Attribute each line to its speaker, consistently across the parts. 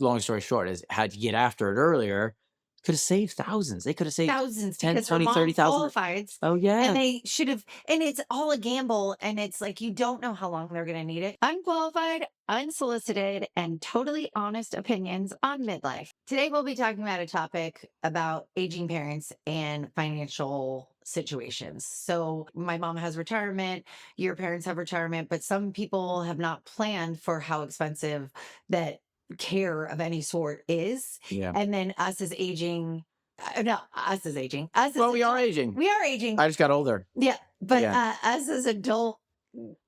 Speaker 1: long story short is had you get after it earlier, could have saved thousands. They could have saved
Speaker 2: Thousands
Speaker 1: 10,
Speaker 2: because her
Speaker 1: 20,
Speaker 2: mom
Speaker 1: 30,000.
Speaker 2: qualified
Speaker 1: Oh
Speaker 2: and
Speaker 1: yeah.
Speaker 2: they should have, and it's all a gamble. And it's like, you don't know how long they're going to need it. Unqualified, unsolicited, and totally honest opinions on midlife. Today, we'll be talking about a topic about aging parents and financial situations. So, my mom has retirement, your parents have retirement, but some people have not planned for how expensive that care of any sort is.
Speaker 1: Yeah.
Speaker 2: And then us as aging, no, us as aging, us as
Speaker 1: Well, we are
Speaker 2: adult,
Speaker 1: aging.
Speaker 2: we are aging.
Speaker 1: I just got older.
Speaker 2: Yeah, but
Speaker 1: Yeah.
Speaker 2: us as adult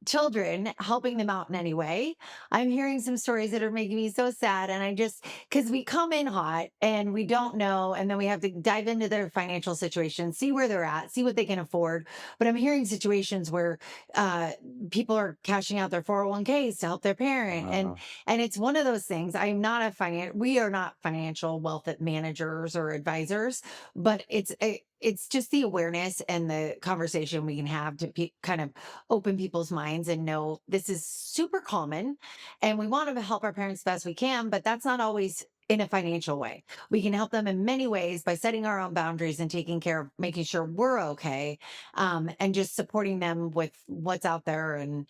Speaker 2: children, helping them out in any way. I'm hearing some stories that are making me so sad. And I just, because we come in hot and we don't know, and then we have to dive into their financial situation, see where they're at, see what they can afford. But I'm hearing situations where uh, people are cashing out their 401ks to help their parent.
Speaker 1: Uh,
Speaker 2: And it's one of those things. We are not financial wealth managers or advisors, but it's just the awareness and the conversation we can have to kind of open people's minds and know this is super common and we want to help our parents best we can, but that's not always in a financial way. We can help them in many ways by setting our own boundaries and taking care of making sure we're okay, and just supporting them with what's out there, and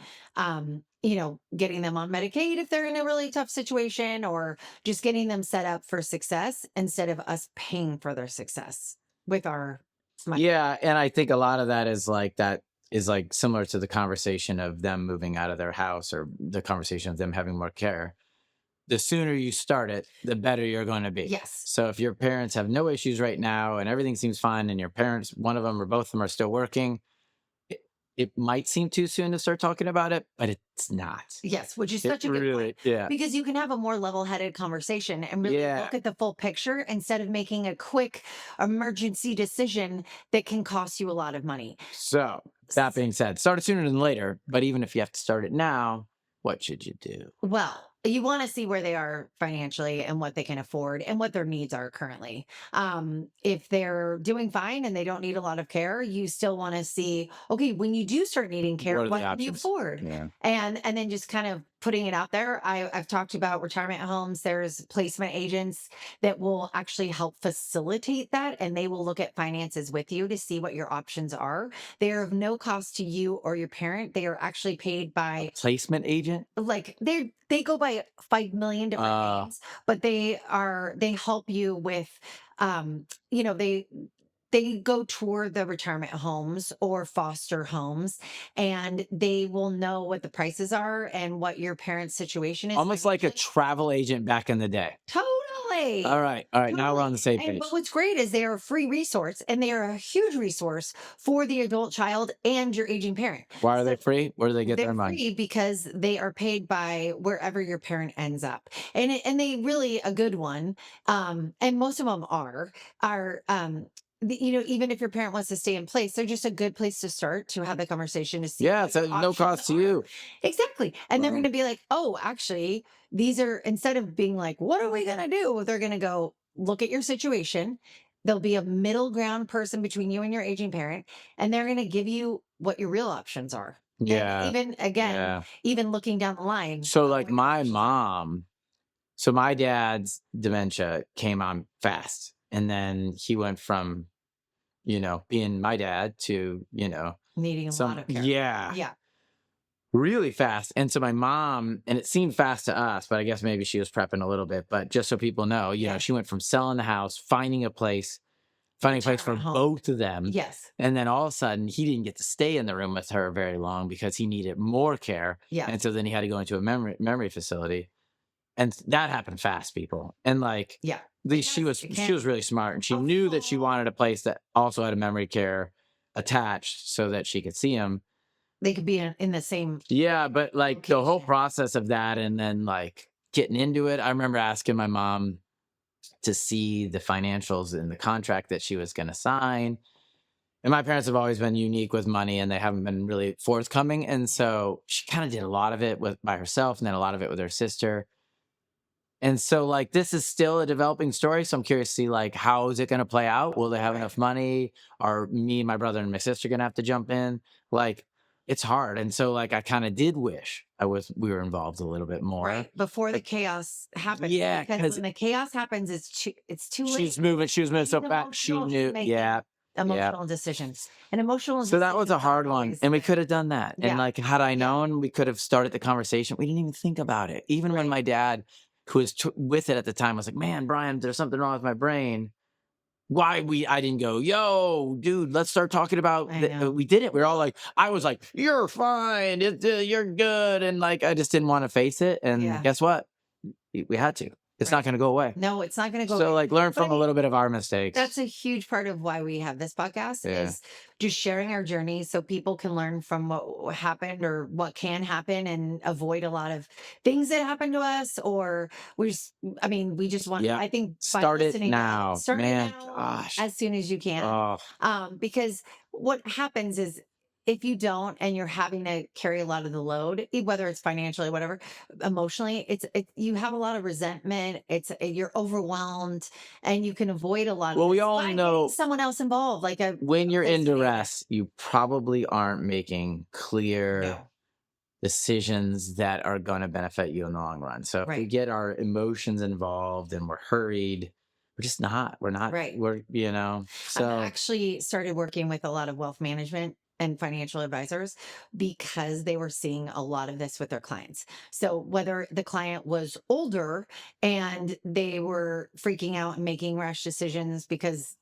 Speaker 2: getting them on Medicaid if they're in a really tough situation, or just getting them set up for success instead of us paying for their success with our money.
Speaker 1: yeah, and I think a lot of that is like similar to the conversation of them moving out of their house or the conversation of them having more care. The sooner you start it, the better you're going to be.
Speaker 2: Yes.
Speaker 1: So if your parents have no issues right now and everything seems fine and your parents, one of them or both of them are still working, it, it might seem too soon to start talking about it, but it's not.
Speaker 2: Yes, which is
Speaker 1: It
Speaker 2: such a good point,
Speaker 1: really, yeah.
Speaker 2: because you can have a more level-headed conversation and really
Speaker 1: Yeah.
Speaker 2: look at the full picture instead of making a quick emergency decision that can cost you a lot of money.
Speaker 1: So that being said, start it sooner than later. But even if you have to start it now, what should you do?
Speaker 2: Well, you want to see where they are financially and what they can afford and what their needs are currently. If they're doing fine and they don't need a lot of care, you still want to see, okay, when you do start needing care,
Speaker 1: What are the
Speaker 2: what can you
Speaker 1: options?
Speaker 2: afford?
Speaker 1: Yeah.
Speaker 2: And then just kind of putting it out there. I've talked about retirement homes. There's placement agents that will actually help facilitate that, and they will look at finances with you to see what your options are. They are of no cost to you or your parent. They are actually paid by,
Speaker 1: Placement agent?
Speaker 2: like, they go by 5 million different
Speaker 1: Uh,
Speaker 2: names, but they help you with, um you know they go tour the retirement homes or foster homes, and they will know what the prices are and what your parents situation is
Speaker 1: Almost like a
Speaker 2: financially.
Speaker 1: travel agent back in the day.
Speaker 2: Totally.
Speaker 1: All right. All right. Now we're on the
Speaker 2: Totally.
Speaker 1: same
Speaker 2: And
Speaker 1: page.
Speaker 2: but what's great is they are a free resource, and they are a huge resource for the adult child and your aging parent.
Speaker 1: Why are they
Speaker 2: So
Speaker 1: free? Where do they get their
Speaker 2: they're
Speaker 1: money?
Speaker 2: free because they are paid by wherever your parent ends up. And they really, a good one, and most of them are even if your parent wants to stay in place, they're just a good place to start to have the conversation to see
Speaker 1: Yeah.
Speaker 2: what
Speaker 1: So
Speaker 2: your
Speaker 1: no
Speaker 2: options
Speaker 1: cost to
Speaker 2: are.
Speaker 1: you.
Speaker 2: Exactly. And they're going
Speaker 1: Um,
Speaker 2: to be like, oh, actually, these are, instead of being like, what are we going to do? They're going to go look at your situation. There'll be a middle ground person between you and your aging parent, and they're going to give you what your real options are. And
Speaker 1: yeah.
Speaker 2: even again,
Speaker 1: Yeah.
Speaker 2: even looking down the line,
Speaker 1: So like
Speaker 2: what your
Speaker 1: my
Speaker 2: options are.
Speaker 1: mom, so my dad's dementia came on fast. And then he went from, being my dad to,
Speaker 2: Needing a lot
Speaker 1: some,
Speaker 2: of care.
Speaker 1: yeah,
Speaker 2: Yeah.
Speaker 1: really fast. And so my mom, and it seemed fast to us, but I guess maybe she was prepping a little bit. But just so people know,
Speaker 2: Yeah.
Speaker 1: she went from selling the house, finding a place for
Speaker 2: Retirement home.
Speaker 1: both of them.
Speaker 2: Yes.
Speaker 1: And then all of a sudden, he didn't get to stay in the room with her very long because he needed more care.
Speaker 2: Yeah.
Speaker 1: And so then he had to go into a memory facility. And that happened fast, people. And like,
Speaker 2: Yeah.
Speaker 1: she was
Speaker 2: It
Speaker 1: she
Speaker 2: can.
Speaker 1: was really smart, and she knew that she wanted a place that also had a memory care attached so that she could see him.
Speaker 2: They could be in the same
Speaker 1: Yeah, but like the whole
Speaker 2: location.
Speaker 1: process of that and then like getting into it, I remember asking my mom to see the financials in the contract that she was going to sign. And my parents have always been unique with money and they haven't been really forthcoming. And so she kind of did a lot of it by herself and then a lot of it with her sister. And so like this is still a developing story. So I'm curious to see like how is it going to play out? Will they have
Speaker 2: Right.
Speaker 1: enough money? Are me, my brother, and my sister going to have to jump in? Like it's hard. And so like I kind of did wish we were involved a little bit more.
Speaker 2: Right. Before the
Speaker 1: Like,
Speaker 2: chaos happens.
Speaker 1: yeah,
Speaker 2: Because
Speaker 1: because
Speaker 2: when the chaos happens, it's too late.
Speaker 1: she was moving
Speaker 2: She's
Speaker 1: so fast. She
Speaker 2: emotional. She's
Speaker 1: knew.
Speaker 2: making
Speaker 1: Yeah. Yeah.
Speaker 2: emotional decisions. And emotional
Speaker 1: So that was
Speaker 2: decisions
Speaker 1: a
Speaker 2: aren't
Speaker 1: hard one.
Speaker 2: always
Speaker 1: And we
Speaker 2: good.
Speaker 1: could have done that. And
Speaker 2: Yeah.
Speaker 1: like, had I
Speaker 2: Yeah.
Speaker 1: known, we could have started the conversation. We didn't even think about it. Even when
Speaker 2: Right.
Speaker 1: my dad, who was with it at the time, was like, man, Brian, there's something wrong with my brain. I didn't go, yo, dude, let's start talking about
Speaker 2: I know.
Speaker 1: we did it. We are all like, I was like, you're fine. You're good. And like, I just didn't want to face it. And
Speaker 2: Yeah.
Speaker 1: guess what? We had to. It's not
Speaker 2: Right.
Speaker 1: going to go away.
Speaker 2: No, it's not going to go
Speaker 1: So
Speaker 2: away.
Speaker 1: like learn
Speaker 2: But I
Speaker 1: from a
Speaker 2: mean,
Speaker 1: little bit of our mistakes.
Speaker 2: that's a huge part of why we have this podcast
Speaker 1: Yeah.
Speaker 2: is just sharing our journey so people can learn from what happened or what can happen and avoid a lot of things that happen to us. Or I mean, we just want,
Speaker 1: Yeah.
Speaker 2: I think by
Speaker 1: Start it
Speaker 2: listening
Speaker 1: now.
Speaker 2: start it
Speaker 1: Man,
Speaker 2: now
Speaker 1: gosh.
Speaker 2: as soon as you can.
Speaker 1: Oh,
Speaker 2: Because what happens is if you don't and you're having to carry a lot of the load, whether it's financially, whatever, emotionally, you have a lot of resentment. You're overwhelmed, and you can avoid a lot of
Speaker 1: well, we
Speaker 2: this
Speaker 1: all
Speaker 2: by getting
Speaker 1: know
Speaker 2: someone else involved, like a
Speaker 1: when you're in
Speaker 2: listening.
Speaker 1: duress, you probably aren't making clear
Speaker 2: No,
Speaker 1: decisions that are going to benefit you in the long run. So if we
Speaker 2: right,
Speaker 1: get our emotions involved and we're hurried, we're just not. We're not.
Speaker 2: right. I've
Speaker 1: So
Speaker 2: actually started working with a lot of wealth management and financial advisors because they were seeing a lot of this with their clients. So whether the client was older and they were freaking out and making rash decisions because,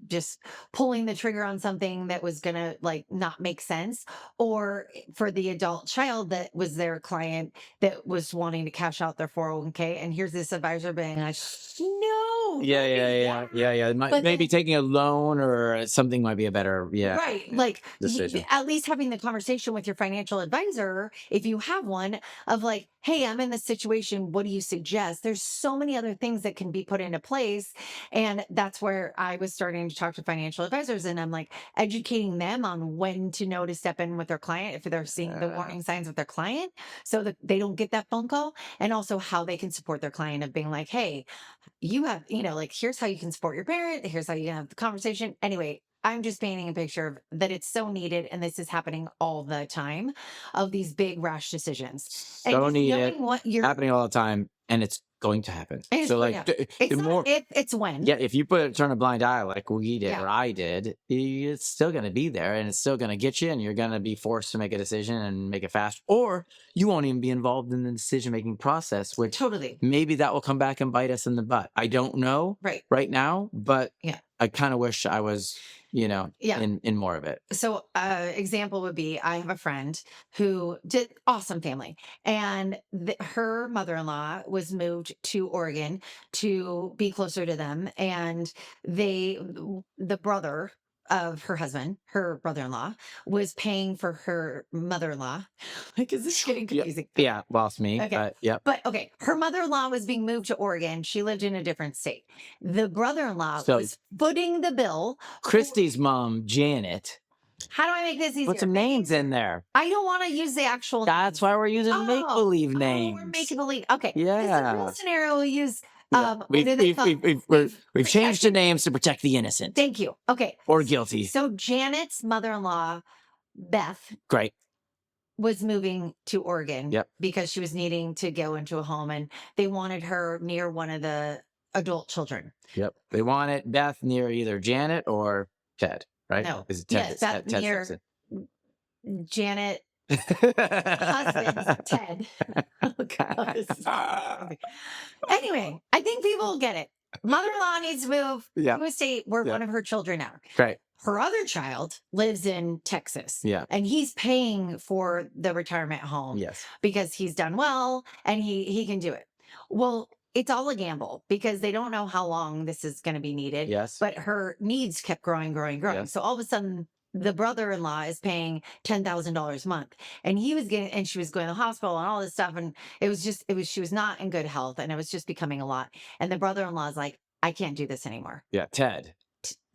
Speaker 2: just pulling the trigger on something that was going to like not make sense, or for the adult child that was their client that was wanting to cash out their 401k. And here's this advisor being like, no,
Speaker 1: yeah,
Speaker 2: don't do that. But
Speaker 1: Maybe
Speaker 2: then
Speaker 1: taking a loan or something might be a better
Speaker 2: right. Like
Speaker 1: decision.
Speaker 2: at least having the conversation with your financial advisor, if you have one, of like, hey, I'm in this situation. What do you suggest? There's so many other things that can be put into place. And that's where I was starting to talk to financial advisors. And I'm like educating them on when to know to step in with their client if they're seeing the warning signs with their client so that they don't get that phone call. And also how they can support their client of being like, hey, you have, like, here's how you can support your parent. Here's how you can have the conversation. Anyway, I'm just painting a picture of that it's so needed. And this is happening all the time of these big rash decisions. And
Speaker 1: So
Speaker 2: just
Speaker 1: needed.
Speaker 2: knowing what you're,
Speaker 1: Happening all the time, and it's going to happen.
Speaker 2: and it's
Speaker 1: So
Speaker 2: going
Speaker 1: like
Speaker 2: to, it's
Speaker 1: the
Speaker 2: not
Speaker 1: more.
Speaker 2: if, it's when.
Speaker 1: Yeah, if you turn a blind eye like we did
Speaker 2: Yeah.
Speaker 1: or I did, it's still going to be there and it's still going to get you, and you're going to be forced to make a decision and make it fast, or you won't even be involved in the decision-making process, which
Speaker 2: Totally.
Speaker 1: maybe that will come back and bite us in the butt. I don't know
Speaker 2: Right
Speaker 1: now, but
Speaker 2: Yeah.
Speaker 1: I kind of wish I was,
Speaker 2: Yeah.
Speaker 1: in more of it.
Speaker 2: So, example would be I have a friend who did awesome family, and her mother-in-law was moved to Oregon to be closer to them, and the brother of her husband, her brother-in-law, was paying for her mother-in-law. Like, is this getting
Speaker 1: Yeah,
Speaker 2: confusing?
Speaker 1: yeah, lost me.
Speaker 2: Okay.
Speaker 1: But yep.
Speaker 2: But okay, her mother-in-law was being moved to Oregon. She lived in a different state. The brother-in-law
Speaker 1: So
Speaker 2: was footing the bill.
Speaker 1: Christy's mom, Janet,
Speaker 2: How do I make this easier?
Speaker 1: put some names in there.
Speaker 2: I don't want to use the actual.
Speaker 1: That's why we're using make-believe
Speaker 2: Oh,
Speaker 1: names.
Speaker 2: we're making believe. Okay.
Speaker 1: Yeah.
Speaker 2: This is a real scenario we use.
Speaker 1: Yeah. We've changed the names to protect the innocent.
Speaker 2: Thank you. Okay.
Speaker 1: Or guilty.
Speaker 2: So Janet's mother-in-law, Beth,
Speaker 1: Great.
Speaker 2: was moving to Oregon
Speaker 1: Yep.
Speaker 2: because she was needing to go into a home, and they wanted her near one of the adult children.
Speaker 1: Yep. They want it Beth near either Janet or Ted, right?
Speaker 2: No.
Speaker 1: Is it Ted?
Speaker 2: Yes, Beth
Speaker 1: Ted
Speaker 2: near
Speaker 1: Simpson.
Speaker 2: Janet husband, Ted. Oh, God, this is crazy. Anyway, I think people will get it. Mother-in-law needs to move
Speaker 1: Yeah.
Speaker 2: to a state where
Speaker 1: Yeah.
Speaker 2: one of her children are.
Speaker 1: Great.
Speaker 2: Her other child lives in Texas.
Speaker 1: Yeah.
Speaker 2: And he's paying for the retirement home
Speaker 1: Yes.
Speaker 2: because he's done well and he can do it. Well, it's all a gamble because they don't know how long this is going to be needed.
Speaker 1: Yes.
Speaker 2: But her needs kept growing.
Speaker 1: Yes.
Speaker 2: So all of a sudden, the brother-in-law is paying $10,000 a month, and she was going to the hospital and all this stuff. And she was not in good health, and it was just becoming a lot. And the brother-in-law is like, I can't do this anymore.
Speaker 1: Yeah. Ted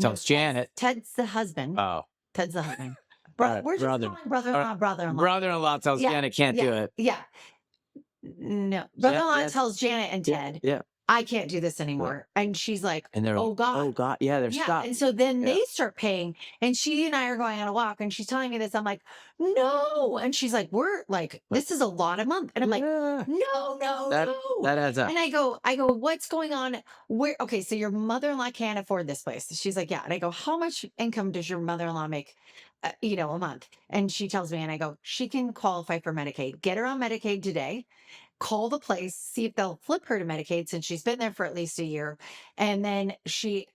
Speaker 2: No,
Speaker 1: tells Janet.
Speaker 2: Ted's the husband.
Speaker 1: Oh.
Speaker 2: Ted's the husband.
Speaker 1: All right,
Speaker 2: We're just calling brother-in-law, brother-in-law.
Speaker 1: Brother-in-law tells
Speaker 2: Yeah,
Speaker 1: Janet can't do it.
Speaker 2: Yeah. No. Brother-in-law
Speaker 1: Yes.
Speaker 2: tells Janet and Ted,
Speaker 1: Yeah.
Speaker 2: I can't do this
Speaker 1: Yeah.
Speaker 2: anymore. And she's like,
Speaker 1: And they're like,
Speaker 2: oh God.
Speaker 1: oh God, yeah, they're
Speaker 2: Yeah.
Speaker 1: stuck.
Speaker 2: And so then
Speaker 1: Yeah.
Speaker 2: they start paying. And she and I are going on a walk and she's telling me this. I'm like, no. And she's like, we're like,
Speaker 1: But
Speaker 2: this is a lot of month. And I'm like,
Speaker 1: yeah,
Speaker 2: no, no,
Speaker 1: that
Speaker 2: no.
Speaker 1: that adds up.
Speaker 2: And I go, what's going on? Where, okay, so your mother-in-law can't afford this place. She's like, yeah. And I go, how much income does your mother-in-law make, a month? And she tells me, and I go, she can qualify for Medicaid. Get her on Medicaid today, call the place, see if they'll flip her to Medicaid since she's been there for at least a year. And then she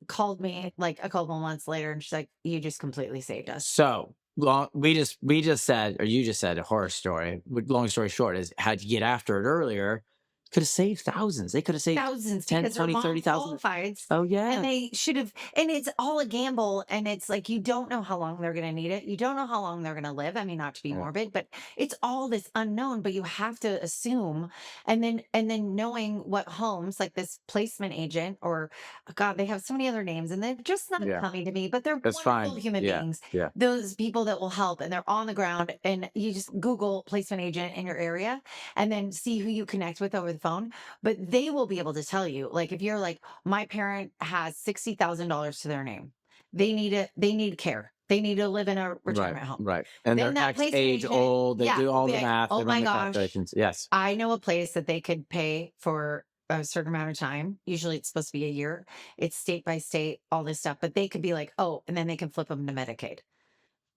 Speaker 2: called me like a couple months later and she's like, you just completely saved us.
Speaker 1: So long, we just said, or you just said, a horror story. Long story short is, had you get after it earlier, could have saved thousands. They could have saved
Speaker 2: Thousands
Speaker 1: 10,
Speaker 2: because her
Speaker 1: 20,
Speaker 2: mom
Speaker 1: 30,000.
Speaker 2: qualified
Speaker 1: Oh
Speaker 2: and
Speaker 1: yeah.
Speaker 2: they should have, and it's all a gamble. And it's like, you don't know how long they're going to need it. You don't know how long they're going to live. I mean, not to be
Speaker 1: Yeah.
Speaker 2: morbid, but it's all this unknown, but you have to assume. And then knowing what homes like this placement agent or God, they have so many other names and they're just not
Speaker 1: Yeah.
Speaker 2: coming to me, but they're
Speaker 1: That's
Speaker 2: wonderful
Speaker 1: fine.
Speaker 2: human
Speaker 1: Yeah.
Speaker 2: beings.
Speaker 1: Yeah.
Speaker 2: Those people that will help and they're on the ground and you just Google placement agent in your area and then see who you connect with over the phone, but they will be able to tell you. Like if you're like, my parent has $60,000 to their name, they need care. They need to live in a
Speaker 1: Right.
Speaker 2: retirement home.
Speaker 1: Right. And
Speaker 2: Then
Speaker 1: they're
Speaker 2: that
Speaker 1: X
Speaker 2: placement
Speaker 1: age
Speaker 2: agent,
Speaker 1: old. They
Speaker 2: yeah,
Speaker 1: do
Speaker 2: will
Speaker 1: all
Speaker 2: be
Speaker 1: the
Speaker 2: like,
Speaker 1: math. They
Speaker 2: oh
Speaker 1: run
Speaker 2: my
Speaker 1: the
Speaker 2: gosh,
Speaker 1: calculations. Yes.
Speaker 2: I know a place that they could pay for a certain amount of time. Usually it's supposed to be a year. It's state by state, all this stuff, but they could be like, oh, and then they can flip them to Medicaid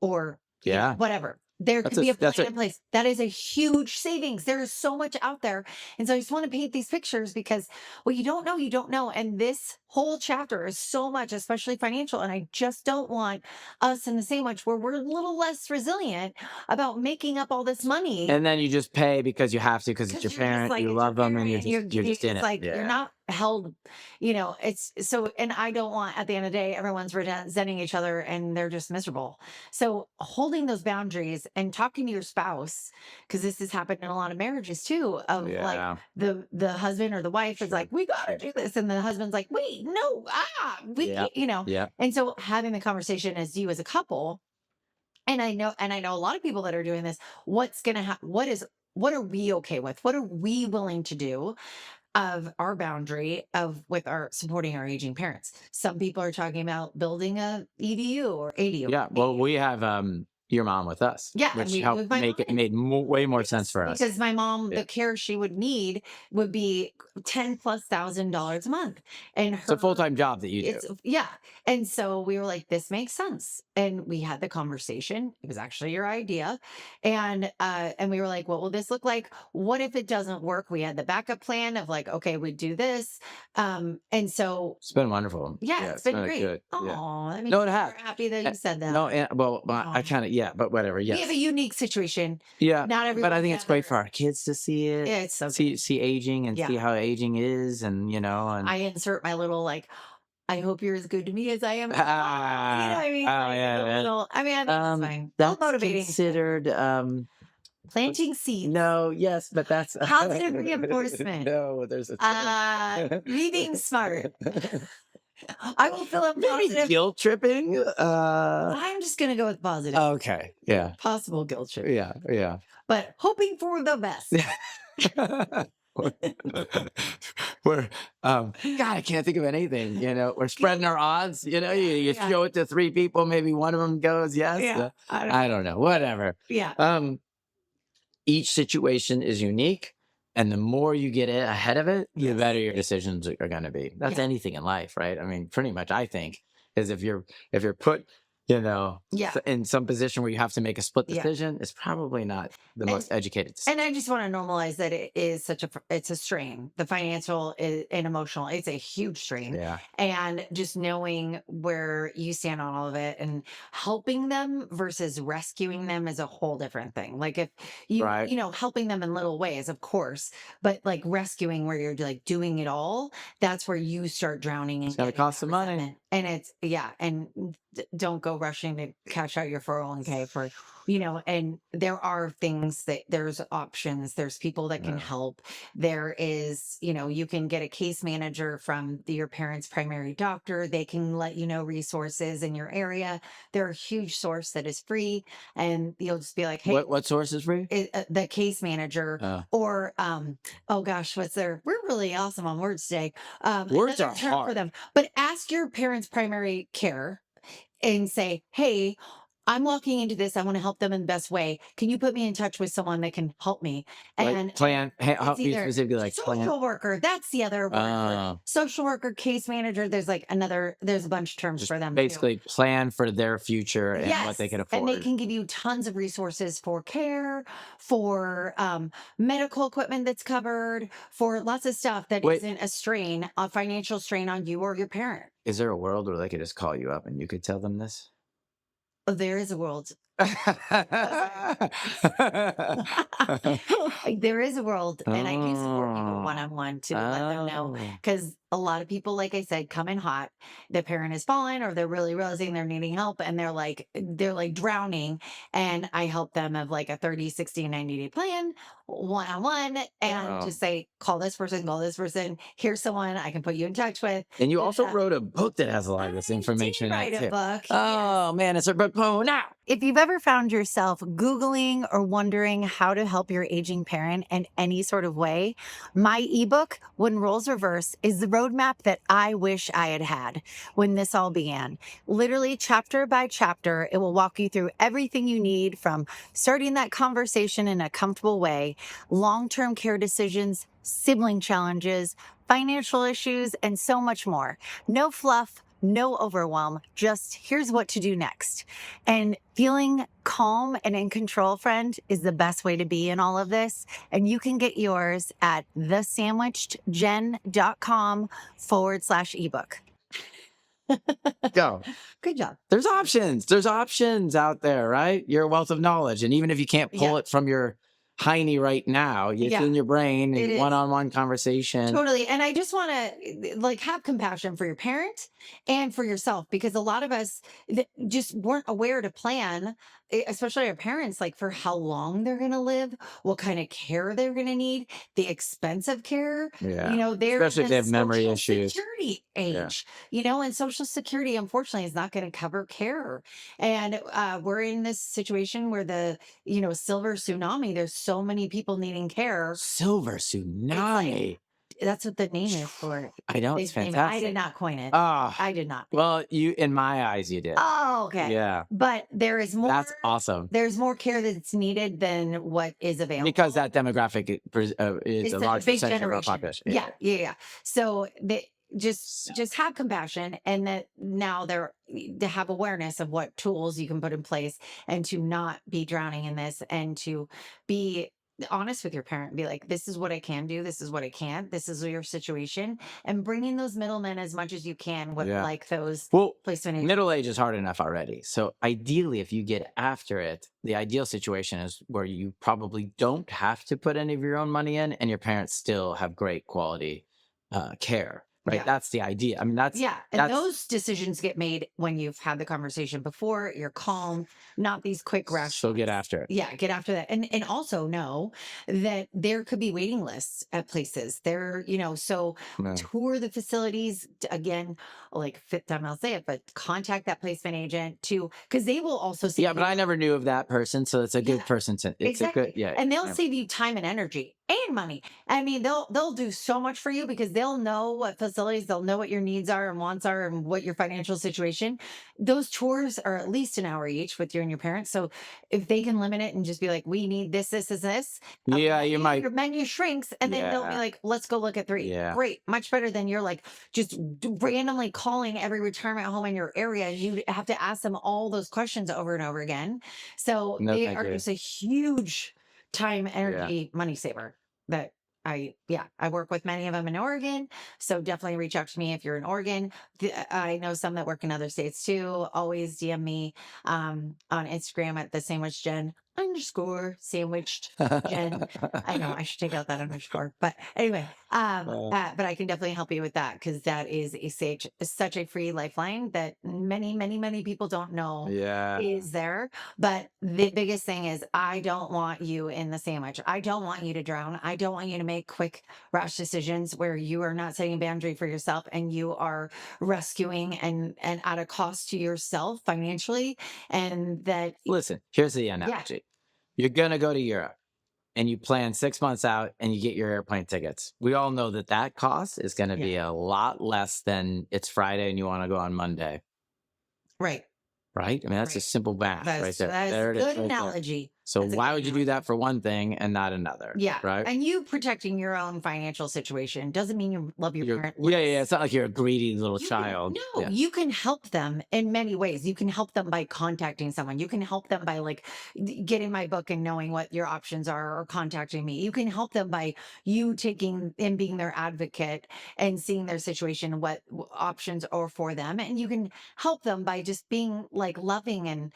Speaker 2: or
Speaker 1: Yeah.
Speaker 2: whatever. There
Speaker 1: That's
Speaker 2: could be a
Speaker 1: that's
Speaker 2: plan
Speaker 1: it.
Speaker 2: in place. That is a huge savings. There is so much out there. And so I just want to paint these pictures because what you don't know, you don't know. And this whole chapter is so much, especially financial. And I just don't want us in the sandwich where we're a little less resilient about making up all this money
Speaker 1: And then you just pay because you have to, because it's your
Speaker 2: because you're just
Speaker 1: parent,
Speaker 2: like
Speaker 1: you
Speaker 2: it's your
Speaker 1: love them, and
Speaker 2: parent and
Speaker 1: you're just in
Speaker 2: it's
Speaker 1: it.
Speaker 2: like you're
Speaker 1: Yeah.
Speaker 2: not held, it's so, and I don't want at the end of the day everyone's resenting each other and they're just miserable. So holding those boundaries and talking to your spouse, because this has happened in a lot of marriages too, of like
Speaker 1: Yeah.
Speaker 2: the husband or the wife is
Speaker 1: Sure.
Speaker 2: like, we gotta do this, and the husband's like, wait, no, we
Speaker 1: Yeah.
Speaker 2: can't.
Speaker 1: Yeah.
Speaker 2: And so having the conversation as you as a couple, and I know a lot of people that are doing this. What's going to happen? What are we okay with? What are we willing to do of our boundary of with our supporting our aging parents? Some people are talking about building a EDU or ADU.
Speaker 1: Yeah. Well, we have your mom with us,
Speaker 2: Yeah, and
Speaker 1: which
Speaker 2: we
Speaker 1: helped
Speaker 2: with my
Speaker 1: make
Speaker 2: mom.
Speaker 1: it made way more sense for us.
Speaker 2: Because my mom,
Speaker 1: Yeah.
Speaker 2: the care she would need would be 10 plus $1,000 a month. And
Speaker 1: It's a
Speaker 2: her
Speaker 1: full-time job that you do.
Speaker 2: it's yeah. And so we were like, this makes sense. And we had the conversation. It was actually your idea. And we were like, what will this look like? What if it doesn't work? We had the backup plan of like, okay, we do this. And so
Speaker 1: It's been wonderful.
Speaker 2: yeah,
Speaker 1: Yeah,
Speaker 2: it's
Speaker 1: it's
Speaker 2: been
Speaker 1: been a
Speaker 2: great.
Speaker 1: good. Yeah.
Speaker 2: Oh, that makes
Speaker 1: No, it
Speaker 2: me
Speaker 1: has.
Speaker 2: super happy that you said that.
Speaker 1: No, well, I
Speaker 2: Aw.
Speaker 1: kind of, yeah, but whatever.
Speaker 2: We have a
Speaker 1: Yes.
Speaker 2: unique situation.
Speaker 1: Yeah.
Speaker 2: Not
Speaker 1: But I
Speaker 2: everyone's
Speaker 1: think it's great for
Speaker 2: together.
Speaker 1: our kids to see it,
Speaker 2: Yeah, it's so
Speaker 1: see
Speaker 2: good.
Speaker 1: aging and see
Speaker 2: Yeah.
Speaker 1: how aging is, and and
Speaker 2: I insert my little like, I hope you're as good to me as I am. To mom. You know what
Speaker 1: ah,
Speaker 2: I
Speaker 1: oh
Speaker 2: mean? Like
Speaker 1: yeah,
Speaker 2: the
Speaker 1: man.
Speaker 2: little, I mean, I think it's fine. A little
Speaker 1: That's
Speaker 2: motivating.
Speaker 1: considered
Speaker 2: Planting seeds.
Speaker 1: no, yes, but that's
Speaker 2: Positive reinforcement.
Speaker 1: no, there's a term.
Speaker 2: Me being smart. I will fill up
Speaker 1: Maybe
Speaker 2: positive.
Speaker 1: guilt tripping.
Speaker 2: I'm just gonna go with positive.
Speaker 1: Okay, yeah,
Speaker 2: Possible guilt trip.
Speaker 1: yeah.
Speaker 2: But hoping for the best.
Speaker 1: We're God, I can't think of anything. We're spreading our odds. You
Speaker 2: Yeah.
Speaker 1: show it to three people, maybe one of them goes yes.
Speaker 2: Yeah.
Speaker 1: I don't know. Whatever.
Speaker 2: Yeah.
Speaker 1: Each situation is unique, and the more you get ahead of it, the
Speaker 2: Yes.
Speaker 1: better your decisions are going to be. That's
Speaker 2: Yeah.
Speaker 1: anything in life, right? I mean, pretty much. I think is if you're put,
Speaker 2: Yeah.
Speaker 1: in some position where you have to make a split
Speaker 2: Yeah.
Speaker 1: decision, it's probably not the
Speaker 2: And-
Speaker 1: most educated decision.
Speaker 2: And I just want to normalize that it is it's a strain. The financial and emotional, it's a huge strain.
Speaker 1: Yeah.
Speaker 2: And just knowing where you stand on all of it and helping them versus rescuing them is a whole different thing. Like if you,
Speaker 1: Right.
Speaker 2: helping them in little ways, of course, but like rescuing where you're like doing it all, that's where you start drowning in
Speaker 1: It's gonna
Speaker 2: getting
Speaker 1: cost
Speaker 2: that
Speaker 1: some money.
Speaker 2: resentment. And it's, yeah. And don't go rushing to cash out your 401k for, and there are things that there's options, there's people that can
Speaker 1: Yeah.
Speaker 2: help. There is, you can get a case manager from your parents' primary doctor. They can let you know resources in your area. They're a huge source that is free. And you'll just be like, hey,
Speaker 1: What source is free?
Speaker 2: the case manager
Speaker 1: Oh.
Speaker 2: or oh gosh, we're really awesome on words today.
Speaker 1: Words
Speaker 2: Another
Speaker 1: are
Speaker 2: term for
Speaker 1: hard.
Speaker 2: them. But ask your parents' primary care and say, "Hey, I'm walking into this. I want to help them in the best way. Can you put me in touch with someone that can help me?"
Speaker 1: Like
Speaker 2: And
Speaker 1: plan,
Speaker 2: it's
Speaker 1: help you
Speaker 2: either
Speaker 1: specifically like plan.
Speaker 2: social worker. That's the other word for it.
Speaker 1: Uh,
Speaker 2: Social worker, case manager. There's like another. There's a bunch of terms
Speaker 1: just
Speaker 2: for them too.
Speaker 1: basically plan for their future and what they
Speaker 2: Yes,
Speaker 1: can
Speaker 2: and they
Speaker 1: afford.
Speaker 2: can give you tons of resources for care, for medical equipment that's covered, for lots of stuff that
Speaker 1: Wait,
Speaker 2: isn't a strain, a financial strain on you or your parent.
Speaker 1: is there a world where they could just call you up and you could tell them this?
Speaker 2: Oh, there is a world. Like, there is a world, and I do support people
Speaker 1: Oh,
Speaker 2: one-on-one to let them know
Speaker 1: oh,
Speaker 2: because a lot of people, like I said, come in hot. The parent is fallen, or they're really realizing they're needing help, and they're like drowning. And I help them of like a 30, 60, 90-day plan, one-on-one, and
Speaker 1: oh.
Speaker 2: just say, call this person, call this person. Here's someone I can put you in touch with.
Speaker 1: And you also
Speaker 2: Uh,
Speaker 1: wrote a book that has a lot of this
Speaker 2: I did
Speaker 1: information in it
Speaker 2: write a
Speaker 1: too.
Speaker 2: book. Yes.
Speaker 1: Oh man, it's a book now.
Speaker 2: If you've ever found yourself Googling or wondering how to help your aging parent in any sort of way, my ebook, When Roles Reverse, is the roadmap that I wish I had had when this all began. Literally, chapter by chapter, it will walk you through everything you need from starting that conversation in a comfortable way, long term care decisions, sibling challenges, financial issues, and so much more. No fluff. No overwhelm, just here's what to do next. And feeling calm and in control, friend, is the best way to be in all of this. And you can get yours at thesandwichedgen.com/ebook.
Speaker 1: Go.
Speaker 2: Good job.
Speaker 1: There's options. There's options out there, right? You're a wealth of knowledge. And even if you can't
Speaker 2: Yeah.
Speaker 1: pull it from your hiney right now, it's
Speaker 2: Yeah,
Speaker 1: in your brain,
Speaker 2: it is.
Speaker 1: one-on-one conversation.
Speaker 2: Totally. And I just want to like have compassion for your parent and for yourself because a lot of us just weren't aware to plan, especially our parents, like for how long they're going to live, what kind of care they're going to need, the expensive care.
Speaker 1: Yeah.
Speaker 2: They're in
Speaker 1: Especially if
Speaker 2: the
Speaker 1: they have memory
Speaker 2: social
Speaker 1: issues.
Speaker 2: security
Speaker 1: Yeah.
Speaker 2: age, and social security, unfortunately, is not going to cover care. And we're in this situation where silver tsunami, there's so many people needing care.
Speaker 1: Silver
Speaker 2: It's like
Speaker 1: tsunami.
Speaker 2: that's what the name is for it.
Speaker 1: I know it's
Speaker 2: They name it. I did
Speaker 1: fantastic.
Speaker 2: not coin it.
Speaker 1: Ah,
Speaker 2: I did not.
Speaker 1: well, you in my eyes, you did.
Speaker 2: Oh, okay.
Speaker 1: Yeah,
Speaker 2: But there is
Speaker 1: that's
Speaker 2: more.
Speaker 1: awesome
Speaker 2: There's more care that's needed than what is available.
Speaker 1: because that demographic is
Speaker 2: It's
Speaker 1: a
Speaker 2: a
Speaker 1: large
Speaker 2: big
Speaker 1: percentage of our
Speaker 2: generation.
Speaker 1: population.
Speaker 2: Yeah, yeah, yeah. So they
Speaker 1: So,
Speaker 2: just have compassion, and that now they're to have awareness of what tools you can put in place, and to not be drowning in this, and to be honest with your parent. Be like, this is what I can do. This is what I can't. This is your situation, and bring in those middlemen as much as you can. With
Speaker 1: yeah.
Speaker 2: like those
Speaker 1: Well,
Speaker 2: placement agents.
Speaker 1: middle age is hard enough already. So ideally, if you get after it, the ideal situation is where you probably don't have to put any of your own money in, and your parents still have great quality care. Right?
Speaker 2: Yeah.
Speaker 1: That's the idea. I mean, that's
Speaker 2: Yeah, and
Speaker 1: that's
Speaker 2: those decisions get made when you've had the conversation before, you're calm, not these quick rash
Speaker 1: so get
Speaker 2: shots.
Speaker 1: after it.
Speaker 2: Yeah, get after that. And also know that there could be waiting lists at places. So
Speaker 1: Yeah.
Speaker 2: tour the facilities again, like fifth time I'll say it, but contact that placement agent too, because they will also see
Speaker 1: Yeah, but I never knew of that person, so it's a good
Speaker 2: Yeah,
Speaker 1: person to. It's a good,
Speaker 2: exactly.
Speaker 1: yeah.
Speaker 2: And they'll
Speaker 1: Yeah.
Speaker 2: save you time and energy and money. I mean, they'll do so much for you because they'll know what facilities, they'll know what your needs are and wants are and what your financial situation. Those tours are at least an hour each with you and your parents. So if they can limit it and just be like, we need this,
Speaker 1: Yeah, you might.
Speaker 2: your menu shrinks, and then they'll be
Speaker 1: Yeah,
Speaker 2: like, let's go look at 3.
Speaker 1: yeah.
Speaker 2: Great. Much better than you're like just randomly calling every retirement home in your area. You have to ask them all those questions over and over again. So
Speaker 1: No,
Speaker 2: they
Speaker 1: thank
Speaker 2: are
Speaker 1: you.
Speaker 2: just a huge time,
Speaker 1: Yeah.
Speaker 2: energy, money saver that I work with many of them in Oregon. So definitely reach out to me if you're in Oregon. I know some that work in other states too. Always DM me on Instagram at the sandwich Jen _sandwiched Jen. I know I should take out that underscore, but anyway, but I can definitely help you with that because that is such a free lifeline that many people don't know
Speaker 1: Yeah.
Speaker 2: is there. But the biggest thing is I don't want you in the sandwich. I don't want you to drown. I don't want you to make quick, rash decisions where you are not setting a boundary for yourself and you are rescuing and at a cost to yourself financially. And that,
Speaker 1: Listen, here's the
Speaker 2: yeah,
Speaker 1: analogy. You're gonna go to Europe, and you plan 6 months out and you get your airplane tickets. We all know that that cost is going to be a lot less than it's Friday and you want to go on Monday.
Speaker 2: Right.
Speaker 1: Right? I mean, that's just simple math right there.
Speaker 2: That is
Speaker 1: There
Speaker 2: a
Speaker 1: it is.
Speaker 2: good
Speaker 1: Right there.
Speaker 2: analogy.
Speaker 1: So
Speaker 2: That's a
Speaker 1: why
Speaker 2: good
Speaker 1: would you do
Speaker 2: analogy.
Speaker 1: that for one thing and not another?
Speaker 2: Yeah.
Speaker 1: Right?
Speaker 2: And you protecting your own financial situation doesn't mean you love your parent
Speaker 1: Yeah.
Speaker 2: less.
Speaker 1: It's not like you're a greedy little
Speaker 2: You
Speaker 1: child.
Speaker 2: no,
Speaker 1: Yeah.
Speaker 2: you can help them in many ways. You can help them by contacting someone. You can help them by like getting my book and knowing what your options are or contacting me. You can help them by you taking and being their advocate and seeing their situation, what options are for them. And you can help them by just being like loving and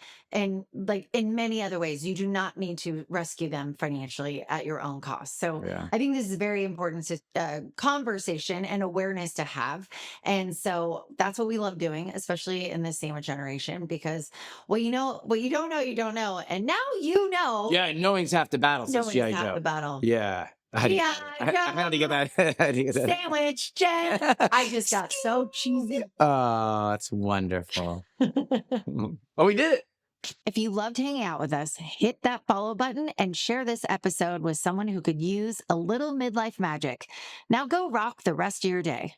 Speaker 2: like in many other ways. You do not need to rescue them financially at your own cost. So
Speaker 1: Yeah.
Speaker 2: I think this is very important conversation and awareness to have. And so that's what we love doing, especially in this sandwich generation, because what you know, what you don't know, you don't know. And now you know.
Speaker 1: Yeah, knowing's half the battle, says
Speaker 2: Knowing's
Speaker 1: G.I.
Speaker 2: half
Speaker 1: Joe.
Speaker 2: the battle.
Speaker 1: Yeah. How do you get that? How do you get that?
Speaker 2: Sandwich, Jen. I just got so cheesy.
Speaker 1: Oh, that's wonderful. Oh, we did it.
Speaker 2: If you loved hanging out with us, hit that follow button and share this episode with someone who could use a little midlife magic. Now go rock the rest of your day.